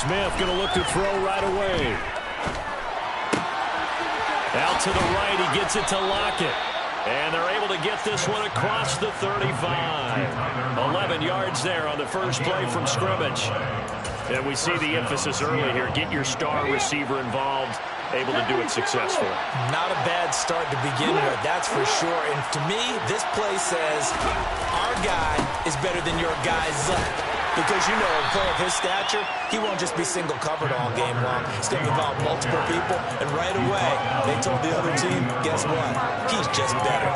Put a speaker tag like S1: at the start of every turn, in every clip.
S1: Smith going to look to throw right away. Out to the right, he gets it to Lockett. And they're able to get this one across the 35. 11 yards there on the first play from scrimmage. And we see the emphasis early here. Get your star receiver involved. Able to do it successfully.
S2: Not a bad start to begin with, that's for sure. And to me, this play says our guy is better than your guy's. Because, you know, a player of his stature, he won't just be single covered all game long. He's going to involve multiple people. And right away, they told the other team, guess what? He's just better.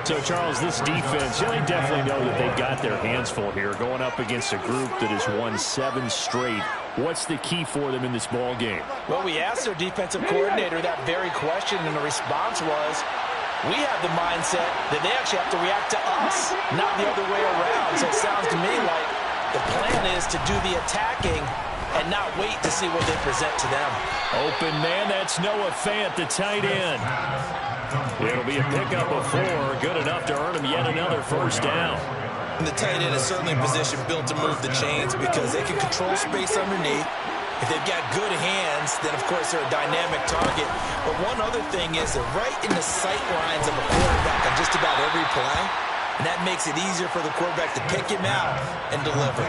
S1: So, Charles, this defense, they definitely know that they've got their hands full here going up against a group that has won 7 straight. What's the key for them in this ball game?
S2: Well, we asked their defensive coordinator that very question, and the response was, we have the mindset that they actually have to react to us, not the other way around. So it sounds to me like the plan is to do the attacking and not wait to see what they present to them.
S1: Open man, that's Noah Fant, the tight end. It'll be a pickup of 4, good enough to earn him yet another first down.
S2: And the tight end is certainly in position built to move the chains because they can control space underneath. If they've got good hands, then, of course, they're a dynamic target. But one other thing is they're right in the sight lines of a quarterback on just about every play. And that makes it easier for the quarterback to pick him out and deliver.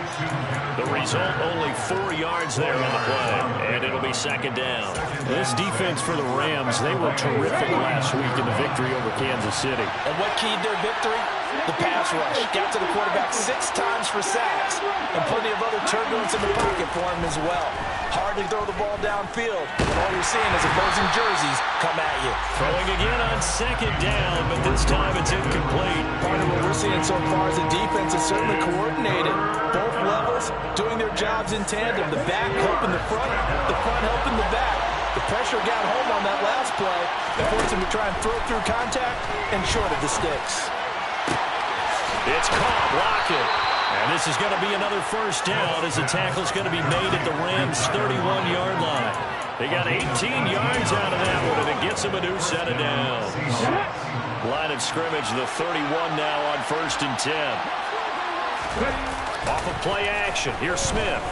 S1: The result, only 4 yards there on the play, and it'll be second down. This defense for the Rams, they were terrific last week in the victory over Kansas City.
S2: And what keyed their victory? The pass rush. Got to the quarterback 6 times for sacks, and plenty of other turbulence in the pocket for him as well. Hard to throw the ball downfield, and all you're seeing is opposing jerseys come at you.
S1: Throwing again on second down, but this time it's incomplete.
S2: Part of what we're seeing so far is the defense is certainly coordinated. Both levels doing their jobs in tandem. The back helping the front helping the back. The pressure got home on that last play and forced him to try and throw through contact and short of the sticks.
S1: It's caught, Lockett. And this is going to be another first down as the tackle's going to be made at the Rams' 31-yard line. They got 18 yards out of that one, and it gets them a new set of downs. Line of scrimmage, the 31 now on 1st and 10. Off of play action, here's Smith.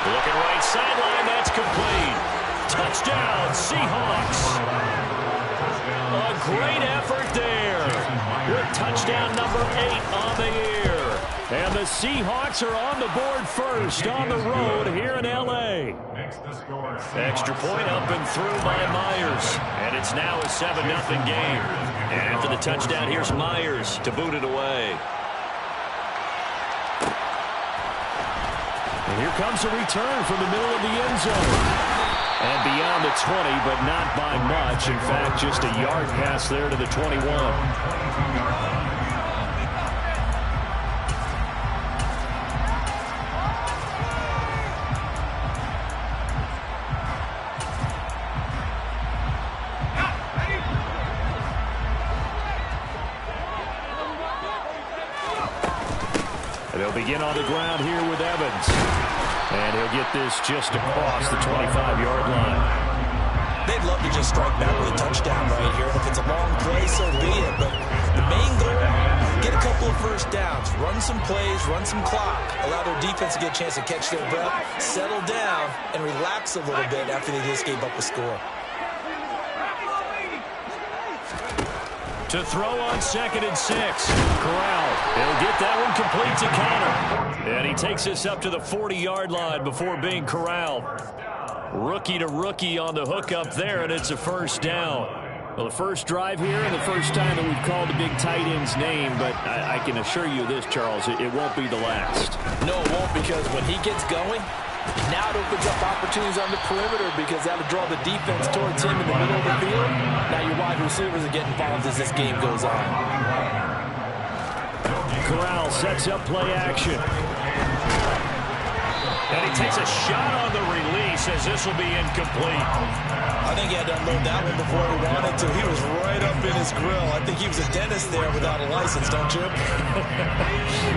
S1: Looking right sideline, that's complete. Touchdown, Seahawks. A great effort there with touchdown number 8 on the year. And the Seahawks are on the board first on the road here in L.A. Extra point up and through by Myers. And it's now a 7-0 game. And after the touchdown, here's Myers to boot it away. And here comes a return from the middle of the end zone. And beyond the 20, but not by much. In fact, just a yard pass there to the 21. And they'll begin on the ground here with Evans. And he'll get this just across the 25-yard line.
S2: They'd love to just strike back with a touchdown right here. If it's a long play, so be it. But the main goal, get a couple of first downs, run some plays, run some clock, allow their defense to get a chance to catch their breath, settle down, and relax a little bit after they just gave up a score.
S1: To throw on 2nd and 6. Corral. He'll get that one complete to Conner. And he takes this up to the 40-yard line before being corralled. Rookie to rookie on the hook up there, and it's a first down. Well, the first drive here and the first time that we've called the big tight end's name, but I can assure you this, Charles, it won't be the last.
S2: No, it won't, because when he gets going, now it opens up opportunities on the perimeter because that'll draw the defense towards him in the middle of the field. Now your wide receivers are getting involved as this game goes on.
S1: Corral sets up play action. And he takes a shot on the release as this will be incomplete.
S2: I think he had to unload that one before he wanted to. He was right up in his grill. I think he was a dentist there without a license, don't you?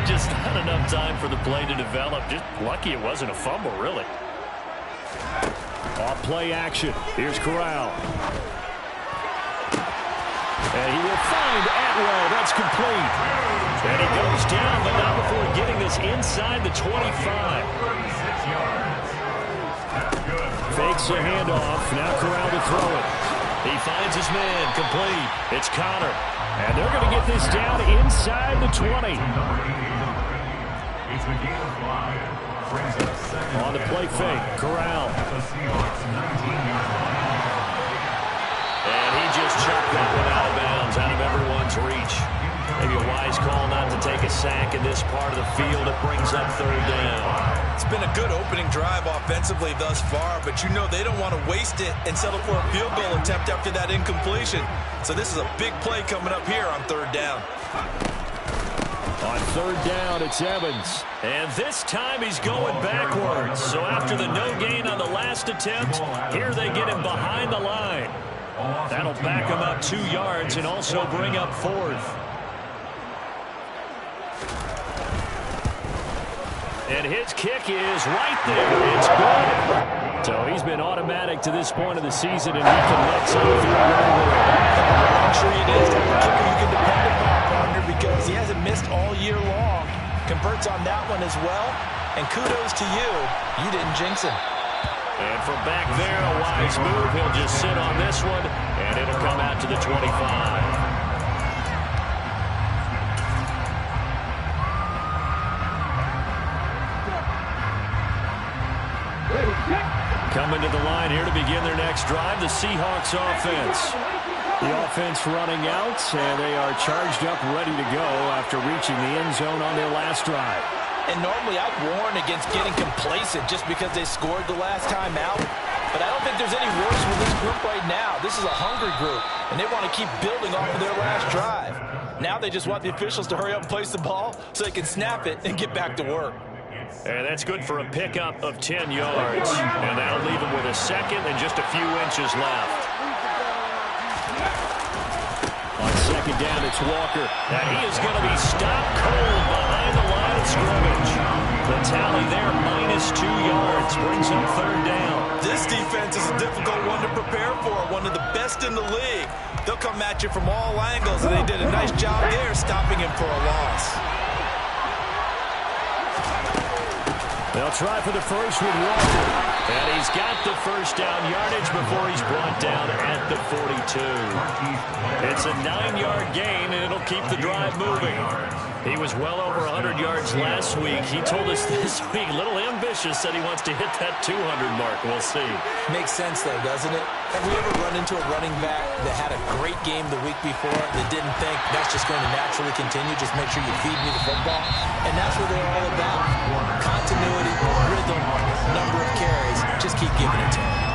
S1: Just not enough time for the play to develop. Just lucky it wasn't a fumble, really. Off play action. Here's Corral. And he will find Atwell. That's complete. And he goes down, but not before getting this inside the 25. Fakes a handoff. Now Corral to throw it. He finds his man. Complete. It's Connor. And they're going to get this down inside the 20. On the play fake, Corral. And he just chucked that one out of bounds, out of everyone's reach. Maybe a wise call not to take a sack in this part of the field. It brings up third down.
S2: It's been a good opening drive offensively thus far, but you know they don't want to waste it and settle for a field goal attempt after that incompletion. So this is a big play coming up here on third down.
S1: On third down, it's Evans. And this time he's going backwards. So after the no gain on the last attempt, here they get him behind the line. That'll back him up 2 yards and also bring up fourth. And his kick is right there. It's good. So he's been automatic to this point of the season, and he can let something through very well.
S2: Luxury it is to have a kicker you can depend upon, partner, because he hasn't missed all year long. Converts on that one as well. And kudos to you. You didn't jinx him.
S1: And from back there, a wise move. He'll just sit on this one, and it'll come out to the 25. Coming to the line here to begin their next drive, the Seahawks offense. The offense running out, and they are charged up, ready to go after reaching the end zone on their last drive.
S2: And normally I'd warn against getting complacent just because they scored the last time out. But I don't think there's any worse with this group right now. This is a hungry group, and they want to keep building off of their last drive. Now they just want the officials to hurry up and place the ball so they can snap it and get back to work.
S1: And that's good for a pickup of 10 yards. And that'll leave him with a second and just a few inches left. On second down, it's Walker. And he is going to be stopped cold behind the line of scrimmage. The tally there, -2 yards, brings him third down.
S2: This defense is a difficult one to prepare for, one of the best in the league. They'll come at you from all angles, and they did a nice job there stopping him for a loss.
S1: They'll try for the first with Walker. And he's got the first down yardage before he's brought down at the 42. It's a 9-yard gain, and it'll keep the drive moving. He was well over 100 yards last week. He told us this week, a little ambitious, said he wants to hit that 200 mark. We'll see.
S2: Makes sense, though, doesn't it? Have we ever run into a running back that had a great game the week before that didn't think that's just going to naturally continue? Just make sure you feed me the football. And that's what they're all about. Continuity, rhythm, number of carries. Just keep giving it to them.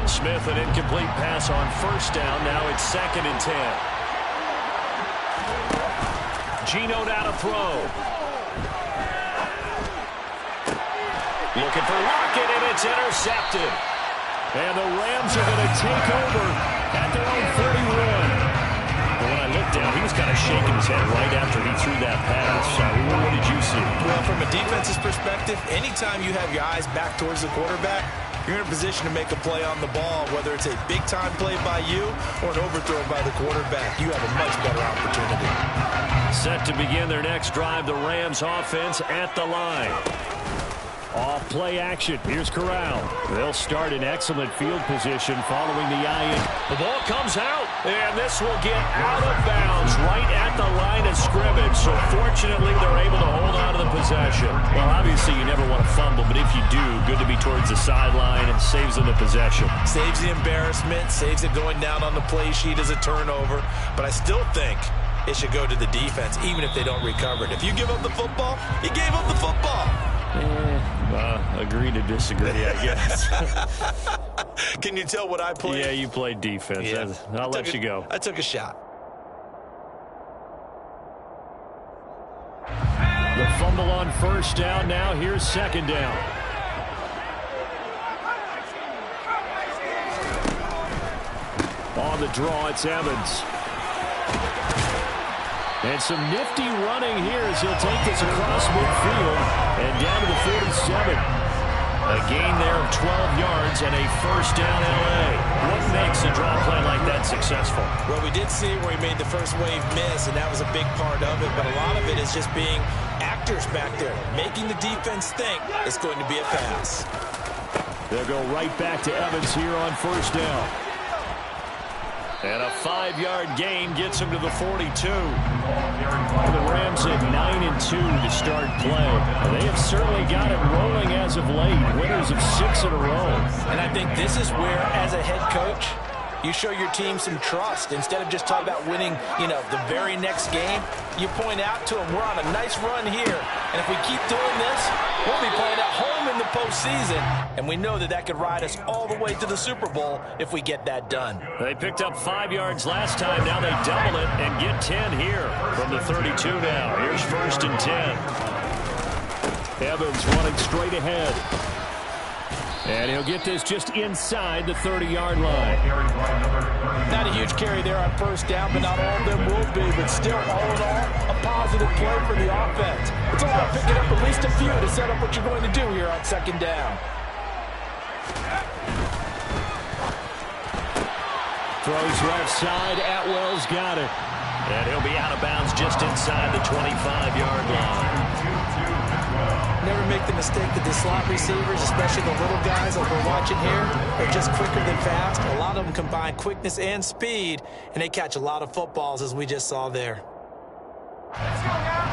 S1: Smith, an incomplete pass on first down. Now it's 2nd and 10. Geno now to throw. Looking for Lockett, and it's intercepted. And the Rams are going to take over at their own 41. But when I looked down, he was kind of shaking his head right after he threw that pass. What did you see?
S2: Well, from a defense's perspective, anytime you have your eyes back towards the quarterback, you're in a position to make a play on the ball, whether it's a big-time play by you or an overthrow by the quarterback. You have a much better opportunity.
S1: Set to begin their next drive, the Rams offense at the line. Off play action. Here's Corral. They'll start in excellent field position following the eye-in. The ball comes out, and this will get out of bounds right at the line of scrimmage. So fortunately, they're able to hold on to the possession. Well, obviously, you never want to fumble, but if you do, good to be towards the sideline and saves them the possession.
S2: Saves the embarrassment, saves it going down on the play sheet as a turnover. But I still think it should go to the defense, even if they don't recover it. If you give up the football, you gave up the football.
S1: Agree to disagree, I guess.
S2: Can you tell what I played?
S1: Yeah, you played defense.
S2: Yeah.
S1: I'll let you go.
S2: I took a shot.
S1: fumble on first down. Now here's second down. On the draw, it's Evans. And some nifty running here as he'll take this across midfield and down to the 47. A gain there of 12 yards and a first down L.A. What makes a draw play like that successful?
S2: Well, we did see where he made the first wave miss, and that was a big part of it. But a lot of it is just being actors back there, making the defense think it's going to be a pass.
S1: They'll go right back to Evans here on first down. And a 5-yard gain gets him to the 42. The Rams at 9-2 to start play. They have certainly got it rolling as of late. Winners of 6 in a row.
S2: And I think this is where, as a head coach, you show your team some trust. Instead of just talking about winning, the very next game, you point out to them, we're on a nice run here. And if we keep doing this, we'll be playing at home in the postseason. And we know that that could ride us all the way to the Super Bowl if we get that done.
S1: They picked up 5 yards last time. Now they double it and get 10 here from the 32 now. Here's first and 10. Evans running straight ahead. And he'll get this just inside the 30-yard line.
S2: Not a huge carry there on first down, but not all of them will be. But still, all in all, a positive play for the offense. It's all about picking up at least a few to set up what you're going to do here on second down.
S1: Throws left side. Atwell's got it. And he'll be out of bounds just inside the 25-yard line.
S2: Never make the mistake that the slot receivers, especially the little guys that we're watching here, are just quicker than fast. A lot of them combine quickness and speed, and they catch a lot of footballs, as we just saw there.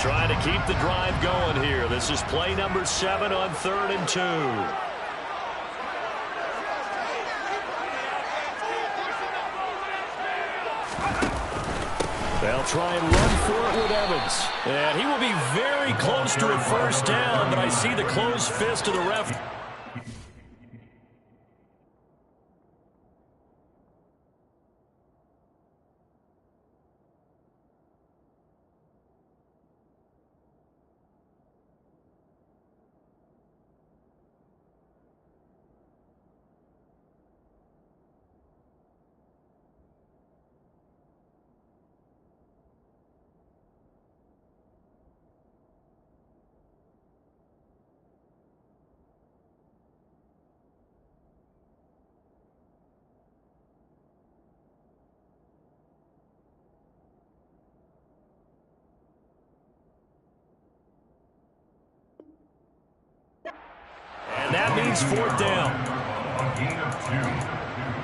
S1: Trying to keep the drive going here. This is play number 7 on 3rd and 2. They'll try and run for it with Evans. And he will be very close to a first down, but I see the closed fist of the ref. And that means 4th down.
S3: A gain of 2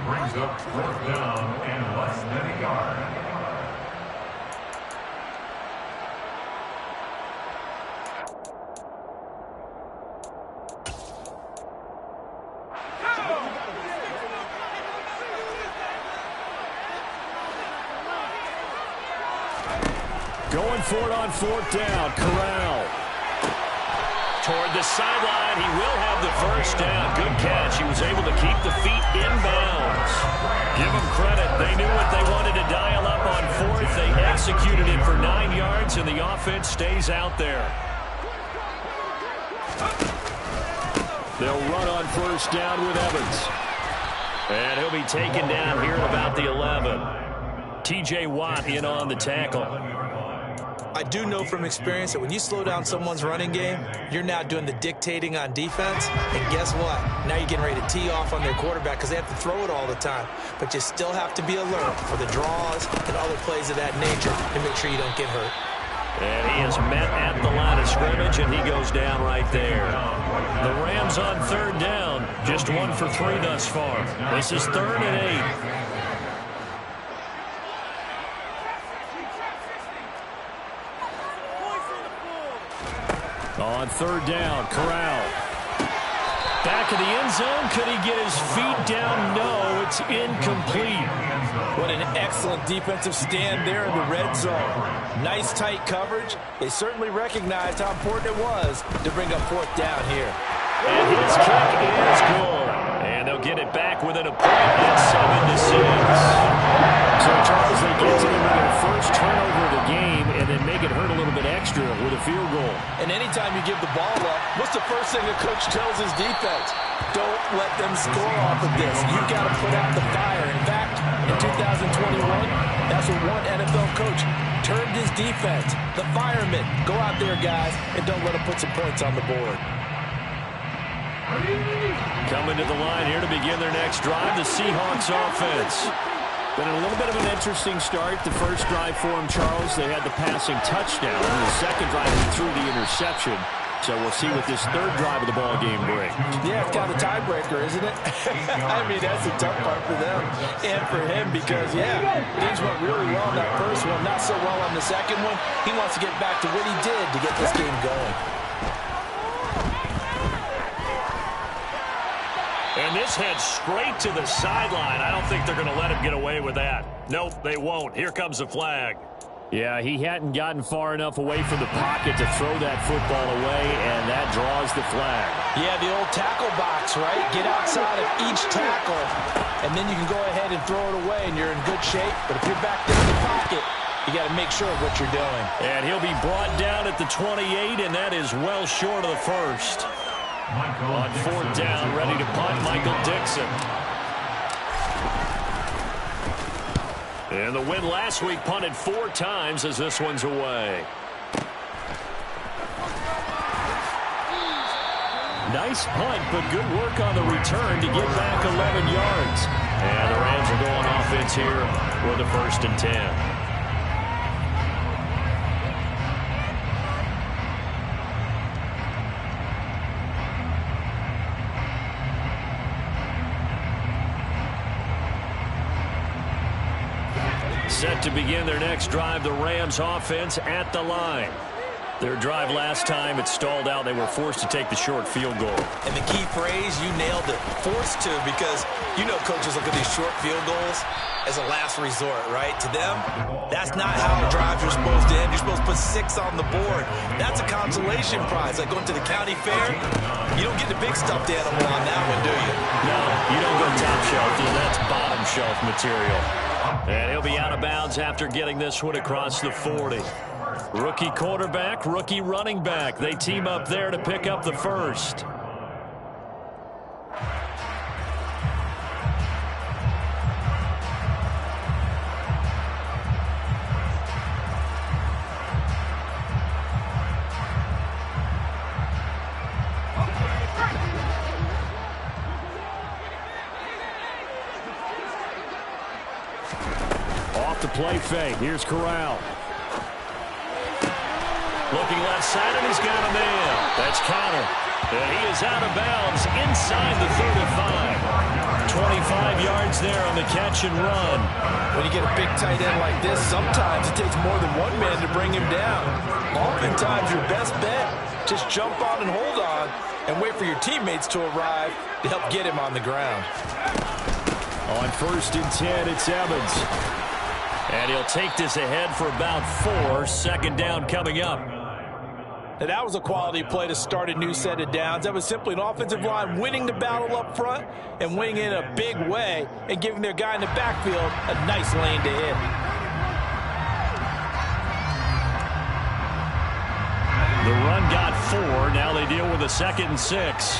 S3: brings up 4th down and less than a yard.
S1: Going for it on 4th down. Corral. Toward the sideline, he will have the first down. Good catch. He was able to keep the feet in bounds. Give him credit. They knew what they wanted to dial up on 4th. They executed it for 9 yards, and the offense stays out there. They'll run on first down with Evans. And he'll be taken down here at about the 11. T.J. Watt in on the tackle.
S2: I do know from experience that when you slow down someone's running game, you're now doing the dictating on defense. And guess what? Now you're getting ready to tee off on their quarterback because they have to throw it all the time. But you still have to be alert for the draws and other plays of that nature to make sure you don't get hurt.
S1: And he is met at the line of scrimmage, and he goes down right there. The Rams on 3rd down, just 1 for 3 thus far. This is 3rd and 8. On 3rd down, Corral. Back of the end zone. Could he get his feet down? No, it's incomplete.
S2: What an excellent defensive stand there in the red zone. Nice tight coverage. They certainly recognized how important it was to bring up 4th down here.
S1: And his kick is good. And they'll get it back within a point at 7-6. So, Charles, they get to them with their first turnover of the game and then make it hurt a little bit extra with the field goal.
S2: And anytime you give the ball up, what's the first thing a coach tells his defense? Don't let them score off of this. You've got to put out the fire. In fact, in 2021, that's what one NFL coach termed his defense. The firemen. Go out there, guys, and don't let them put some points on the board.
S1: Coming to the line here to begin their next drive, the Seahawks offense. Been a little bit of an interesting start. The first drive for them, Charles, they had the passing touchdown. The second drive, they threw the interception. So we'll see what this third drive of the ball game brings.
S2: Yeah, it's kind of a tiebreaker, isn't it? I mean, that's the tough part for them and for him because, yeah, things went really well in that first one, not so well on the second one. He wants to get back to what he did to get this game going.
S1: And this heads straight to the sideline. I don't think they're going to let him get away with that. Nope, they won't. Here comes the flag. Yeah, he hadn't gotten far enough away from the pocket to throw that football away, and that draws the flag.
S2: Yeah, the old tackle box, right? Get outside of each tackle, and then you can go ahead and throw it away, and you're in good shape. But if you're back there in the pocket, you got to make sure of what you're doing.
S1: And he'll be brought down at the 28, and that is well short of the first. On fourth down, ready to punt, Michael Dixon. And the win last week punted 4 times as this one's away. Nice punt, but good work on the return to get back 11 yards. And the Rams are going offense here with a 1st and 10. Set to begin their next drive, the Rams offense at the line. Their drive last time, it stalled out. They were forced to take the short field goal.
S2: And the key phrase, you nailed it, forced to, because you know coaches look at these short field goals as a last resort, right? To them, that's not how drives are supposed to end. You're supposed to put 6 on the board. That's a consolation prize. Like going to the county fair, you don't get the big stuffed animal on that one, do you?
S1: No, you don't go top shelf. That's bottom shelf material. And he'll be out of bounds after getting this one across the 40. Rookie quarterback, rookie running back. They team up there to pick up the first. The play fake. Here's Corral. Looking left side, and he's got a man. That's Conner. And he is out of bounds inside the 35. 25 yards there on the catch and run.
S2: When you get a big tight end like this, sometimes it takes more than one man to bring him down. Oftentimes, your best bet, just jump on and hold on and wait for your teammates to arrive to help get him on the ground.
S1: On 1st and 10, it's Evans. And he'll take this ahead for about 4. 2nd down coming up.
S2: Now that was a quality play to start a new set of downs. That was simply an offensive line winning the battle up front and winning in a big way and giving their guy in the backfield a nice lane to hit.
S1: The run got 4. Now they deal with a 2nd and 6.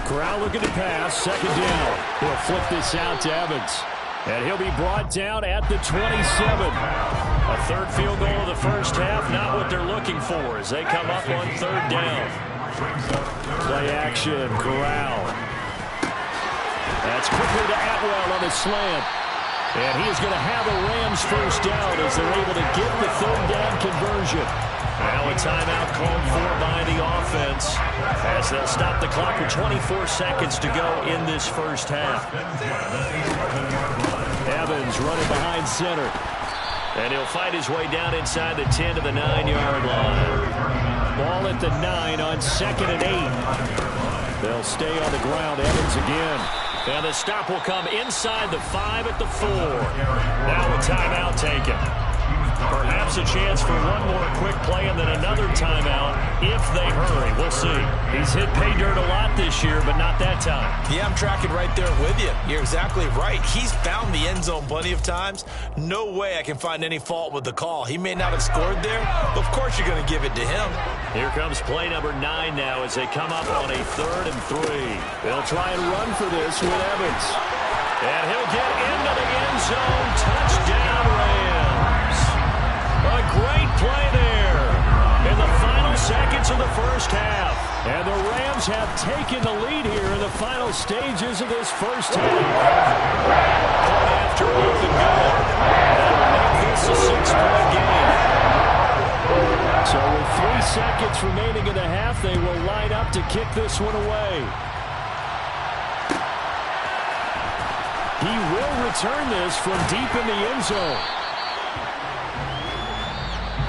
S1: Corral looking to pass. 2nd down. He'll flip this out to Evans. And he'll be brought down at the 27. A 3rd field goal of the first half. Not what they're looking for as they come up on 3rd down. Play action. Corral. That's quickly to Atwell on the slant. And he is going to have a Rams 1st down as they're able to get the 3rd down conversion. Now a timeout called for by the offense as they'll stop the clock with 24 seconds to go in this first half. Evans running behind center. And he'll fight his way down inside the 10 to the 9-yard line. Ball at the 9 on 2nd and 8. They'll stay on the ground. Evans again. And the stop will come inside the 5 at the 4. Now a timeout taken. Perhaps a chance for one more quick play and then another timeout if they hurry. We'll see. He's hit pay dirt a lot this year, but not that time.
S2: Yeah, I'm tracking right there with you. You're exactly right. He's found the end zone plenty of times. No way I can find any fault with the call. He may not have scored there, but of course you're going to give it to him.
S1: Here comes play number 9 now as they come up on a 3rd and 3. They'll try and run for this with Evans. And he'll get into the end zone. Touchdown, Rams. A great play there in the final seconds of the first half. And the Rams have taken the lead here in the final stages of this first half. Point after open goal. That'll make this a 6-point game. So with 3 seconds remaining in the half, they will line up to kick this one away. He will return this from deep in the end zone.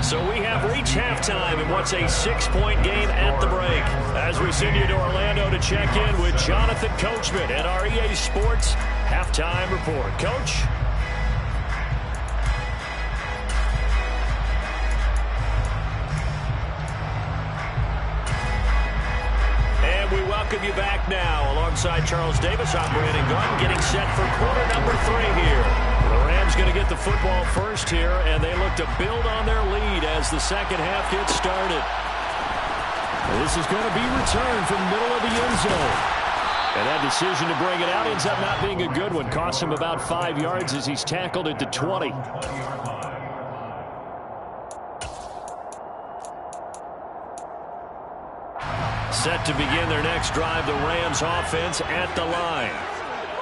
S1: So we have reached halftime in what's a 6-point game at the break. As we send you to Orlando to check in with Jonathan Coachman at our EA Sports Halftime Report. Coach? And we welcome you back now. Alongside Charles Davis, I'm Brandon Gunn, getting set for quarter number 3 here. The Rams going to get the football first here, and they look to build on their lead as the second half gets started. This is going to be returned from the middle of the end zone. And that decision to bring it out ends up not being a good one. Costs him about 5 yards as he's tackled at the 20. Set to begin their next drive, the Rams offense at the line.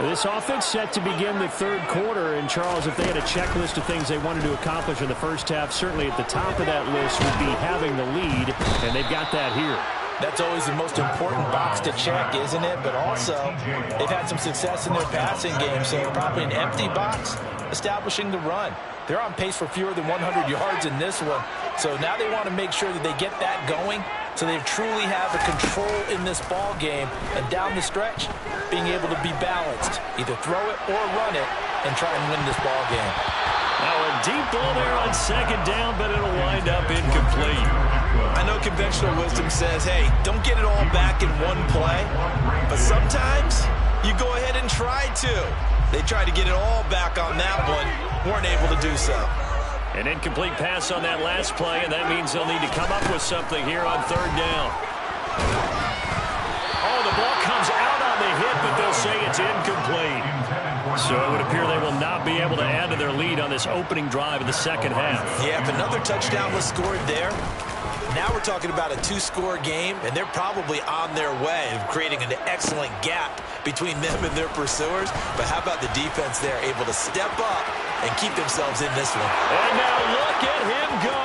S1: This offense set to begin the 3rd quarter, and Charles, if they had a checklist of things they wanted to accomplish in the first half, certainly at the top of that list would be having the lead, and they've got that here.
S2: That's always the most important box to check, isn't it? But also, they've had some success in their passing game, so probably an empty box establishing the run. They're on pace for fewer than 100 yards in this one, so now they want to make sure that they get that going so they truly have the control in this ball game, and down the stretch, being able to be balanced, either throw it or run it, and try and win this ball game.
S1: Now a deep ball there on 2nd down, but it'll wind up incomplete.
S2: I know conventional wisdom says, hey, don't get it all back in one play, but sometimes you go ahead and try to. They tried to get it all back on that one, weren't able to do so.
S1: An incomplete pass on that last play, and that means they'll need to come up with something here on 3rd down. Oh, the ball comes out on the hit, but they'll say it's incomplete. So it would appear they will not be able to add to their lead on this opening drive in the second half.
S2: Yeah, if another touchdown was scored there, now we're talking about a 2-score game, and they're probably on their way of creating an excellent gap between them and their pursuers. But how about the defense there, able to step up and keep themselves in this one?
S1: And now look at him go.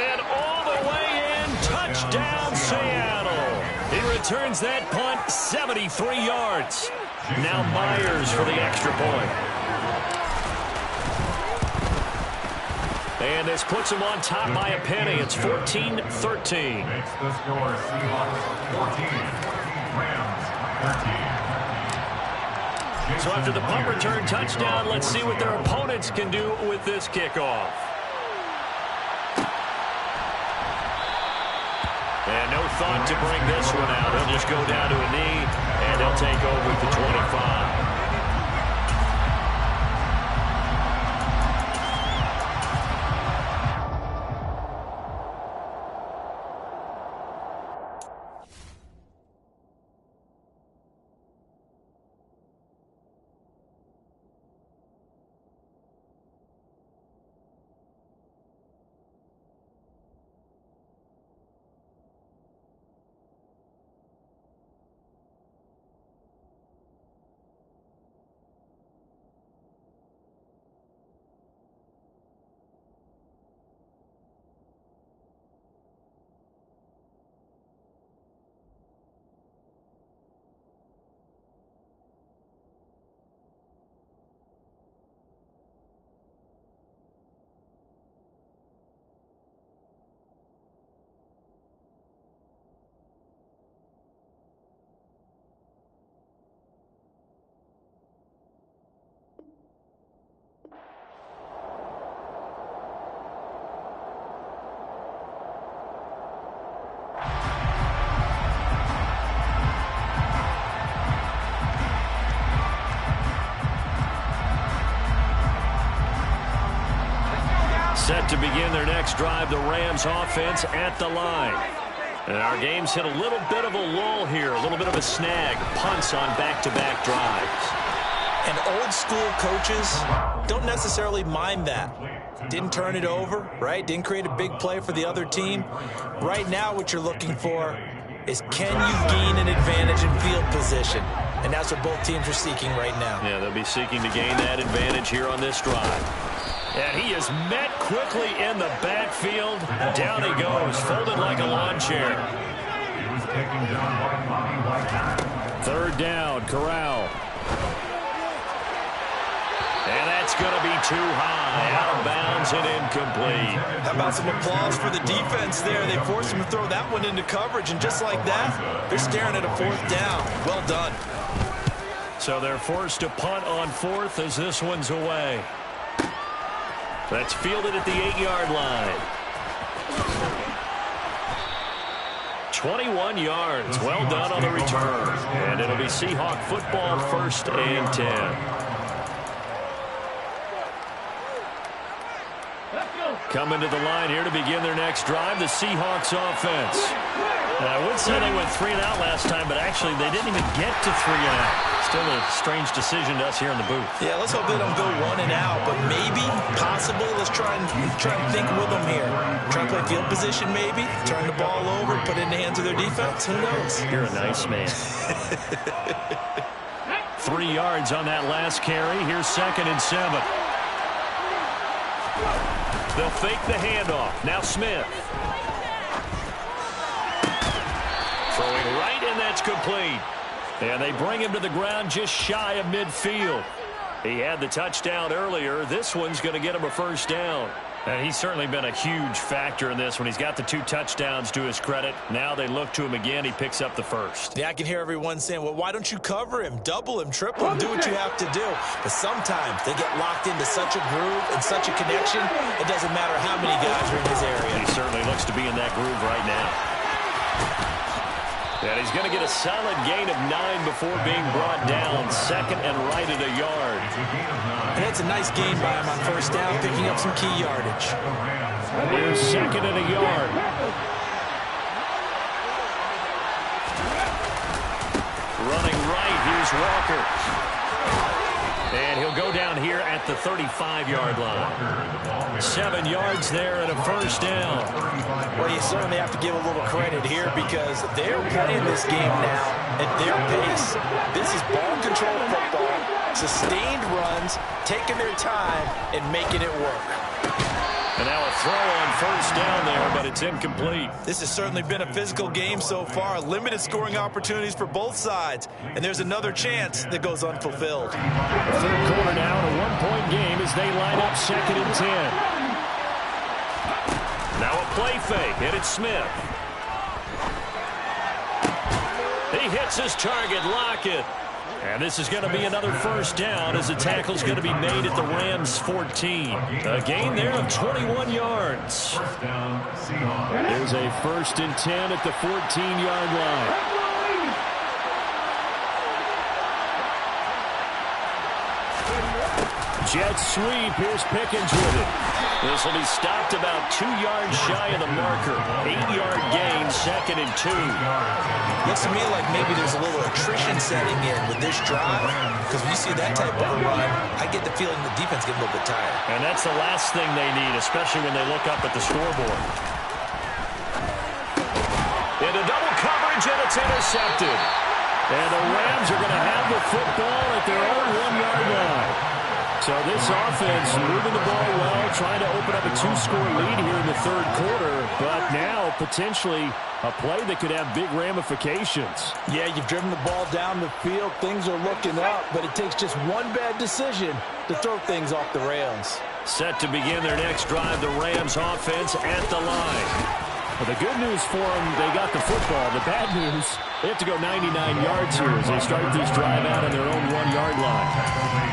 S1: And all the way in, touchdown Seattle. He returns that punt 73 yards. Now Myers for the extra point. And this puts him on top by a penny. It's 14-13.
S3: Makes the score Seahawks 14, Rams 13.
S1: So after the punt return touchdown, let's see what their opponents can do with this kickoff. And no thought to bring this one out. He'll just go down to a knee, and they'll take over at the 25. Set to begin their next drive, the Rams offense at the line. And our game's hit a little bit of a lull here, a little bit of a snag. Punts on back-to-back drives.
S2: And old-school coaches don't necessarily mind that. Didn't turn it over, right? Didn't create a big play for the other team. Right now what you're looking for is, can you gain an advantage in field position? And that's what both teams are seeking right now.
S1: Yeah, they'll be seeking to gain that advantage here on this drive. And he is met quickly in the backfield. Down he goes, folded like a lawn chair.
S3: He was taken down by Bobby White.
S1: Third down, Corral. And that's going to be too high, out of bounds and incomplete.
S2: How about some applause for the defense there? They forced him to throw that one into coverage, and just like that, they're staring at a fourth down. Well done.
S1: So they're forced to punt on fourth as this one's away. That's fielded at the 8-yard line. 21 yards. Well done on the return. And it'll be Seahawk football, 1st and 10. Coming to the line here to begin their next drive, the Seahawks offense. I would say they went 3 and out last time, but actually they didn't even get to 3 and out. Still a strange decision to us here in the booth.
S2: Yeah, let's hope they don't go 1 and out, but maybe, possibly, let's try and think with them here. Try and play field position maybe, turn the ball over, put it in the hands of their defense. Who knows?
S1: You're a nice man. 3 yards on that last carry. Here's 2nd and 7. They'll fake the handoff. Now Smith. Throwing right, and that's complete. And they bring him to the ground just shy of midfield. He had the touchdown earlier. This one's going to get him a 1st down. And he's certainly been a huge factor in this when he's got the 2 touchdowns to his credit. Now they look to him again. He picks up the 1st.
S2: Yeah, I can hear everyone saying, well, why don't you cover him, double him, triple him, do what you have to do. But sometimes they get locked into such a groove and such a connection, it doesn't matter how many guys are in his area.
S1: He certainly looks to be in that groove right now. And he's going to get a solid gain of 9 before being brought down. 2nd and right at a yard.
S2: And that's a nice gain by him on 1st down, picking up some key yardage.
S1: Here's 2nd and a yard. Running right, here's Walker. And he'll go down here at the 35-yard line. 7 yards there and a 1st down.
S2: Well, you certainly have to give a little credit here because they're playing this game now at their pace. This is ball control football, sustained runs, taking their time, and making it work.
S1: And now a throw on 1st down there, but it's incomplete.
S2: This has certainly been a physical game so far. Limited scoring opportunities for both sides. And there's another chance that goes unfulfilled.
S1: The 3rd quarter now, a 1-point game as they line up 2nd and 10. Now a play fake, and it's Smith. He hits his target, Lockett. And this is going to be another 1st down as the tackle's going to be made at the Rams' 14. A gain there of 21 yards. There's a 1st and 10 at the 14-yard line. Jet sweep. Here's Pickens with it. This will be stopped about 2 yards shy of the marker. 8-yard gain, 2nd and 2.
S2: Looks to me like maybe there's a little attrition setting in with this drive, because when you see that type of a run, I get the feeling the defense gets a little bit tired.
S1: And that's the last thing they need, especially when they look up at the scoreboard. Into double coverage, and it's intercepted. And the Rams are going to have the football at their own 1-yard line. So this offense moving the ball well, trying to open up a 2-score lead here in the 3rd quarter. But now, potentially, a play that could have big ramifications.
S2: Yeah, you've driven the ball down the field. Things are looking up, but it takes just one bad decision to throw things off the rails.
S1: Set to begin their next drive, the Rams offense at the line. Well, the good news for them, they got the football. The bad news, they have to go 99 yards here as they start this drive out on their own 1-yard line.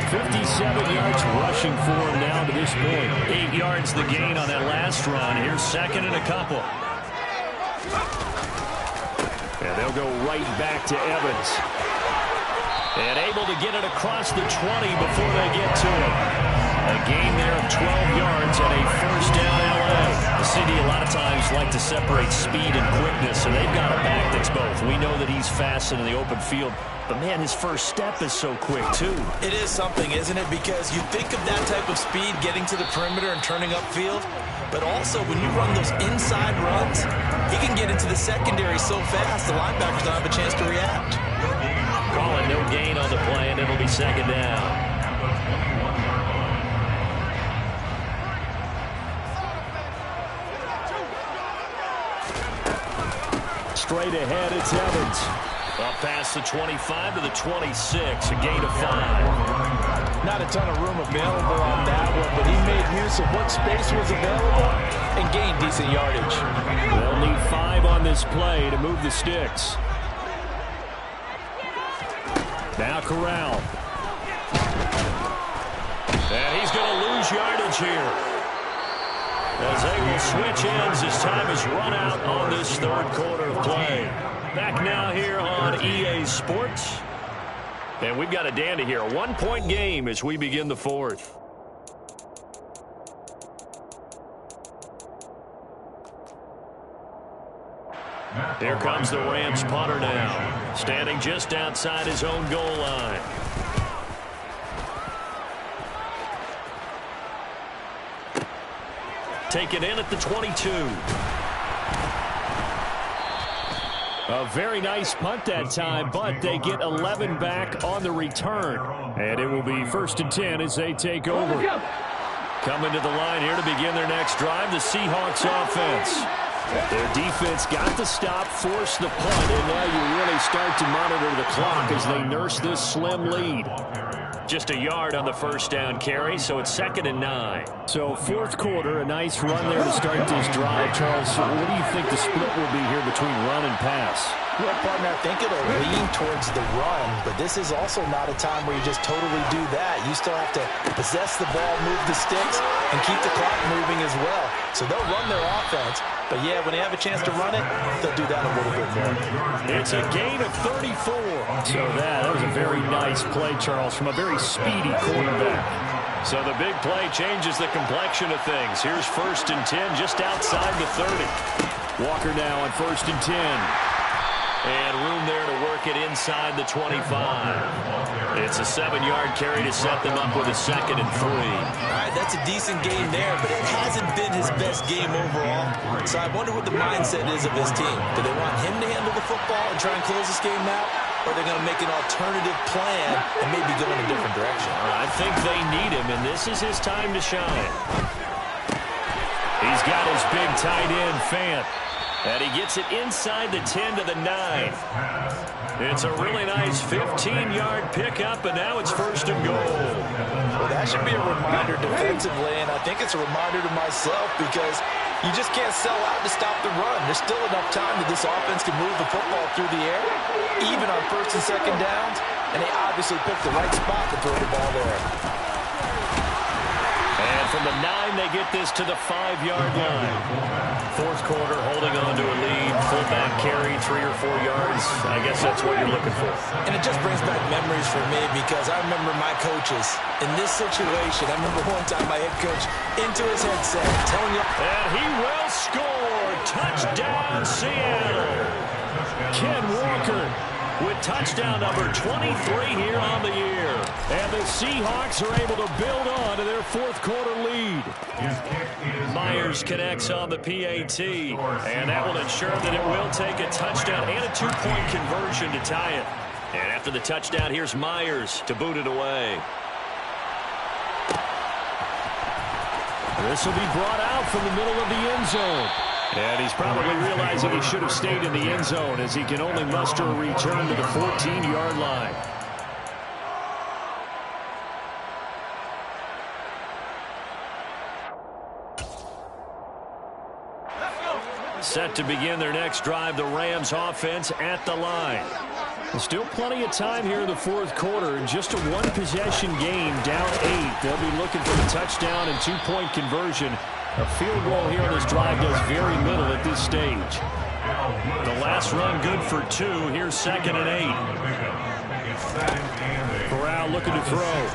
S1: 57 yards rushing for them now to this point. 8 yards the gain on that last run. Here's 2nd and a couple. And they'll go right back to Evans. And able to get it across the 20 before they get to it. A gain there of 12 yards and a first down LA. The CD a lot of times like to separate speed and quickness, and they've got a back that's both. We know that he's fast in the open field, but man, his first step is so quick too.
S2: It is something, isn't it? Because you think of that type of speed getting to the perimeter and turning upfield, but also when you run those inside runs, he can get into the secondary so fast the linebackers don't have a chance to react.
S1: Calling no gain on the play, and it'll be second down. Straight ahead, it's Evans. Up past the 25 to the 26, a gain of 5.
S4: Not a ton of room available on that one, but he made use of what space was available and gained decent yardage.
S1: They'll need 5 on this play to move the sticks. Now Corral. And he's going to lose yardage here, as they will switch ends as time has run out on this third quarter of play. Back now here on EA Sports. And we've got a dandy here. A 1-point game as we begin the fourth. Here comes the Rams punter now, standing just outside his own goal line. Taken in at the 22. A very nice punt that time, but they get 11 back on the return. And it will be 1st and 10 as they take over. Coming to the line here to begin their next drive, the Seahawks offense. Their defense got the stop, forced the punt, and now you really start to monitor the clock as they nurse this slim lead. Just a yard on the first down carry, so it's 2nd and 9. So fourth quarter, a nice run there to start this drive. Charles, what do you think the split will be here between run and pass?
S4: Well, partner, I think it'll lean towards the run, but this is also not a time where you just totally do that. You still have to possess the ball, move the sticks, and keep the clock moving as well. So they'll run their offense, but yeah, when they have a chance to run it, they'll do that a little bit more.
S1: It's a gain of 34. So that was a very nice play, Charles, from a very speedy quarterback. So the big play changes the complexion of things. Here's 1st and 10 just outside the 30. Walker now on 1st and 10. And room there to work it inside the 25. It's a 7-yard carry to set them up with a 2nd and 3.
S2: All right, that's a decent game there, but it hasn't been his best game overall. So I wonder what the mindset is of his team. Do they want him to handle the football and try and close this game out? Or are they going to make an alternative plan and maybe go in a different direction?
S1: I think they need him, and this is his time to shine. He's got his big tight end, Fant. And he gets it inside the 10 to the 9. It's a really nice 15-yard pickup, and now it's 1st and goal.
S4: Well, that should be a reminder defensively, and I think it's a reminder to myself because you just can't sell out to stop the run. There's still enough time that this offense can move the football through the air, even on 1st and 2nd downs, and they obviously picked the right spot to throw the ball there.
S1: And from the 9, they get this to the 5-yard line. Fourth quarter, holding on to a lead. Fullback carry, 3 or 4 yards. I guess that's what you're looking for.
S2: And it just brings back memories for me because I remember my coaches in this situation. I remember one time my head coach into his headset telling you.
S1: And he will score. Touchdown, Seattle. Ken Walker with touchdown number 23 here on the year. And the Seahawks are able to build on to their fourth quarter lead. Myers connects on the PAT, and that will ensure that it will take a touchdown and a 2-point conversion to tie it. And after the touchdown, here's Myers to boot it away. This will be brought out from the middle of the end zone. And he's probably realizing he should have stayed in the end zone as he can only muster a return to the 14-yard line. Set to begin their next drive, the Rams offense at the line. Still plenty of time here in the fourth quarter, and just a one-possession game, down 8. They'll be looking for the touchdown and 2-point conversion. A field goal here on this drive does very little at this stage. The last run good for 2. Here's 2nd and 8. Corral looking to throw.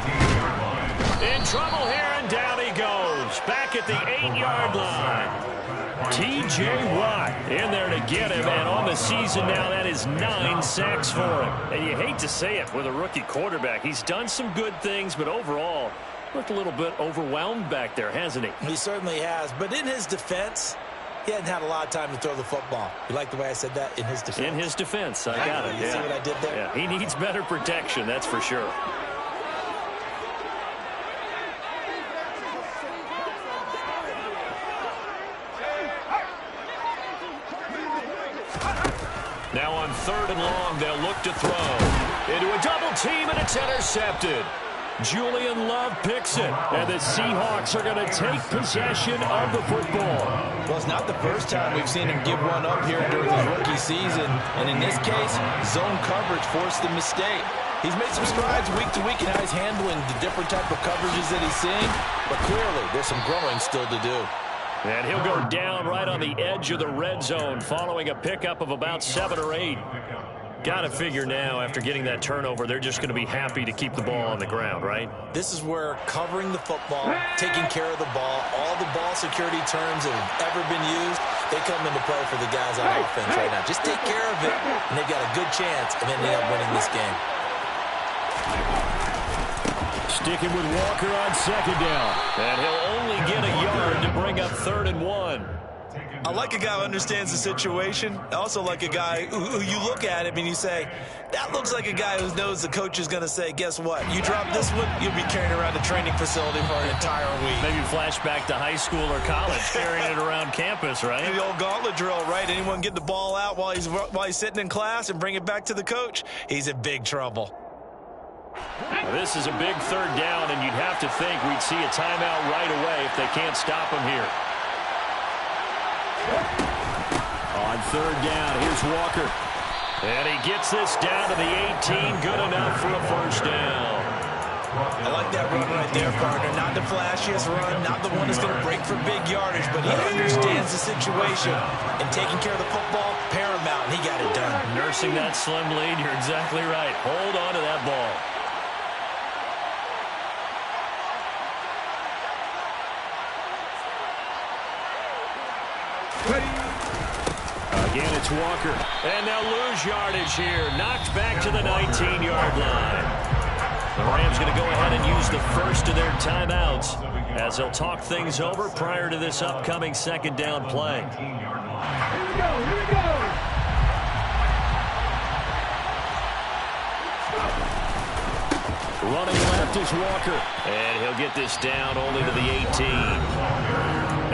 S1: In trouble here, and down he goes. Bears back at the 8-yard line. T.J. Watt in there to get him, and on the season now, that is 9 sacks for him. And you hate to say it with a rookie quarterback. He's done some good things, but overall, looked a little bit overwhelmed back there, hasn't he?
S2: He certainly has, but in his defense, he hadn't had a lot of time to throw the football. You like the way I said that? In his defense.
S1: In his defense, I got it.
S2: You see what I did there?
S1: Yeah, he needs better protection, that's for sure. Now on 3rd and long, they'll look to throw. Into a double team, and it's intercepted. Julian Love picks it, and the Seahawks are going to take possession of the football.
S4: Well, it's not the first time we've seen him give one up here during his rookie season, and in this case, zone coverage forced the mistake. He's made some strides week to week in how he's handling the different type of coverages that he's seeing, but clearly there's some growing still to do.
S1: And he'll go down right on the edge of the red zone following a pickup of about 7 or 8. Got to figure now, after getting that turnover, they're just going to be happy to keep the ball on the ground, right?
S2: This is where covering the football, taking care of the ball, all the ball security terms that have ever been used, they come into play for the guys on offense right now. Just take care of it, and they've got a good chance of ending up winning this game.
S1: Sticking with Walker on 2nd down. And he'll only get a yard to bring up 3rd and 1.
S2: I like a guy who understands the situation. I also like a guy who you look at him and you say, that looks like a guy who knows the coach is going to say, guess what? You drop this one, you'll be carrying around the training facility for an entire week.
S1: Maybe flashback to high school or college, carrying it around campus, right?
S2: The old gauntlet drill, right? Anyone get the ball out while he's sitting in class and bring it back to the coach, he's in big trouble.
S1: Now, this is a big 3rd down, and you'd have to think we'd see a timeout right away if they can't stop him here. On 3rd down, here's Walker. And he gets this down to the 18. Good enough for a 1st down.
S2: I like that run right there, partner. Not the flashiest run, not the one that's going to break for big yardage, but he understands the situation. And taking care of the football, paramount, and he got it done.
S1: Nursing that slim lead, you're exactly right. Hold on to that ball. Again, it's Walker. And they'll lose yardage here. Knocked back to the 19-yard line. The Rams going to go ahead and use the first of their timeouts as they'll talk things over prior to this upcoming 2nd down play.
S3: Here we go.
S1: Running left is Walker. And he'll get this down only to the 18.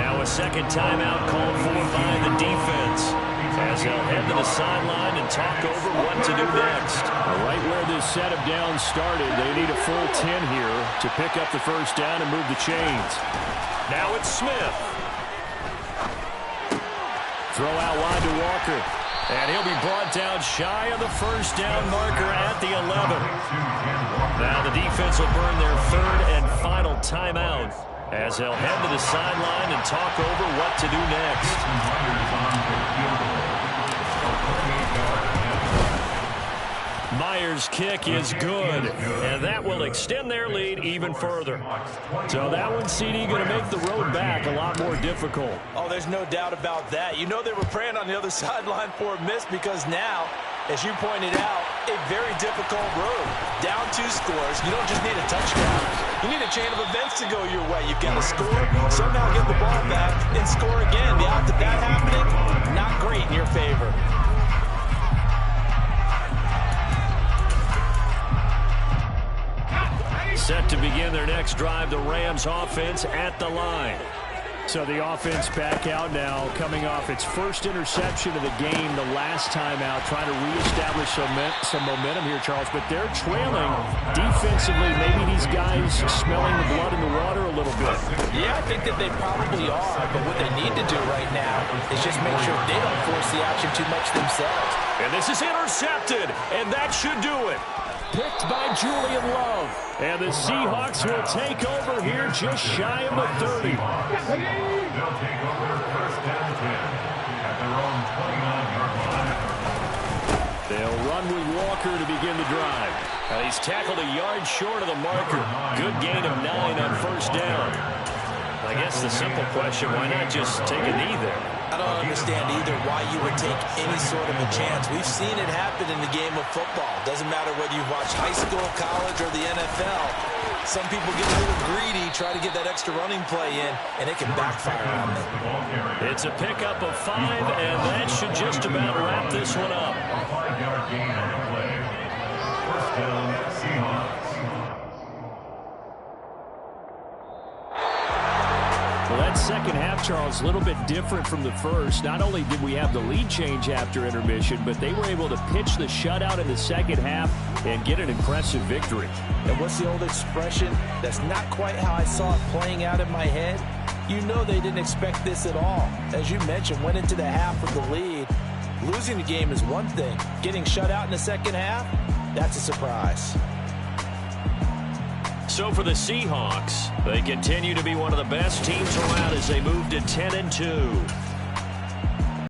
S1: Now a 2nd timeout called for by the defense, as they'll head to the sideline and talk over what to do next. Right where this set of downs started, they need a full 10 here to pick up the 1st down and move the chains. Now it's Smith. Throw out wide to Walker. And he'll be brought down shy of the 1st down marker at the 11. Now the defense will burn their 3rd and final timeout, as they'll head to the sideline and talk over what to do next. Myers' kick is good, and that will extend their lead even further. So that one, CD, going to make the road back a lot more difficult.
S2: Oh, there's no doubt about that. You know they were praying on the other sideline for a miss, because now, as you pointed out, a very difficult road. Down 2 scores. You don't just need a touchdown. You need a chain of events to go your way. You've got to score, somehow get the ball back, and score again. The odds of that happening, not great in your favor.
S1: Set to begin their next drive, the Rams offense at the line. So the offense back out now, coming off its first interception of the game the last time out, trying to reestablish some momentum here, Charles. But they're trailing defensively. Maybe these guys smelling the blood in the water a little bit.
S2: Yeah, I think that they probably are. But what they need to do right now is just make sure they don't force the action too much themselves.
S1: And this is intercepted, and that should do it. Picked by Julian Love. And the Seahawks will take over here just shy of the 30.
S3: They'll take over 1st and 10 at their own 29-yard line.
S1: They'll run with Walker to begin the drive. And he's tackled a yard short of the marker. Good gain of 9 on 1st down. I guess the simple question, why not just take a knee there?
S2: I don't understand either why you would take any sort of a chance. We've seen it happen in the game of football. Doesn't matter whether you've watched high school, college, or the NFL. Some people get a little greedy, try to get that extra running play in, and it can backfire on them.
S1: It's a pickup of 5, and that should just about wrap this one up.
S3: A 5-yard gain on the play. First down, Seahawks.
S1: Well, that second half, Charles, a little bit different from the first. Not only did we have the lead change after intermission, but they were able to pitch the shutout in the second half and get an impressive victory.
S2: And what's the old expression? That's not quite how I saw it playing out in my head. You know they didn't expect this at all. As you mentioned, went into the half with the lead. Losing the game is one thing. Getting shut out in the second half, that's a surprise.
S1: So for the Seahawks, they continue to be one of the best teams around as they move to 10-2.